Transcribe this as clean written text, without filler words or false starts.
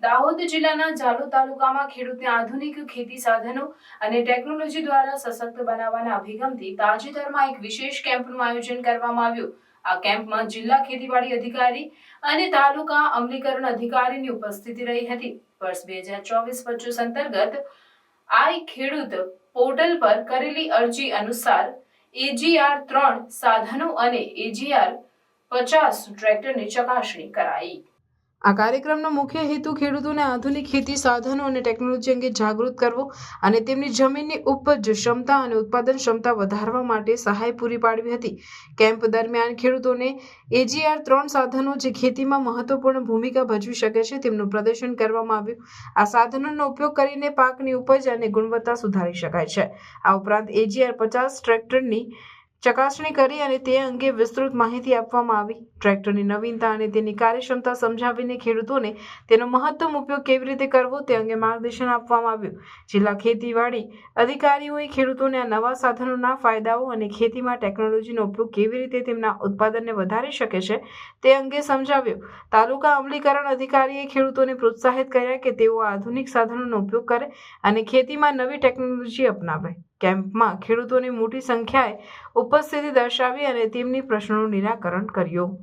દાહોદ જિલ્લાના ઝાલોદ તાલુકામાં ખેડૂતને આધુનિક ખેતી સાધનો અને ટેકનોલોજી દ્વારા સશક્ત બનાવવાના અભિગમથી તાજેતરમાં એક વિશેષ કેમ્પનું આયોજન કરવામાં આવ્યું। આ કેમ્પમાં જિલ્લા ખેતીવાડી અધિકારી અને તાલુકા અમલીકરણ અધિકારીની ઉપસ્થિતિ રહી હતી। વર્ષ 2024-25 અંતર્ગત આઈ ખેડૂત પોર્ટલ પર કરેલી અરજી અનુસાર AGR 3 સાધનો અને AGR 50 ટ્રેક્ટરની ચકાસણી કરાઈ। આ કાર્યક્રમનો મુખ્ય હેતુ ખેડૂતોને આધુનિક ખેતી સાધનો અને ટેકનોલોજી અંગે જાગૃત કરવો અને તેમની જમીનની ઉપજ ક્ષમતા અને ઉત્પાદન ક્ષમતા વધારવા માટે સહાય પૂરી પાડવી હતી। કેમ્પ દરમિયાન ખેડૂતોને AGR 3 સાધનો જે ખેતીમાં મહત્વપૂર્ણ ભૂમિકા ભજવી શકે છે તેમનું પ્રદર્શન કરવામાં આવ્યું। આ સાધનોનો ઉપયોગ કરીને પાકની ઉપજ અને ગુણવત્તા સુધારી શકાય છે। આ ઉપરાંત AGR 50 ટ્રેક્ટરની ચકાસણી કરી અને તે અંગે વિસ્તૃત માહિતી આપવામાં આવી। ટ્રેક્ટરની નવીનતા અને તેની કાર્યક્ષમતા સમજાવીને ખેડૂતોને તેનો મહત્તમ ઉપયોગ કેવી રીતે કરવો તે અંગે માર્ગદર્શન આપવામાં આવ્યું। જિલ્લા ખેતીવાડી અધિકારીઓએ ખેડૂતોને આ નવા સાધનોના ફાયદાઓ અને ખેતીમાં ટેકનોલોજીનો ઉપયોગ કેવી રીતે તેમના ઉત્પાદનને વધારી શકે છે તે અંગે સમજાવ્યું। તાલુકા અમલીકરણ અધિકારીએ ખેડૂતોને પ્રોત્સાહિત કર્યા કે તેઓ આધુનિક સાધનોનો ઉપયોગ કરે અને ખેતીમાં નવી ટેકનોલોજી અપનાવે। કેમ્પમાં ખેડૂતોની મોટી સંખ્યાએ ઉપસ્થિતિ દર્શાવી અને તેમની પ્રશ્નોનું નિરાકરણ કર્યું।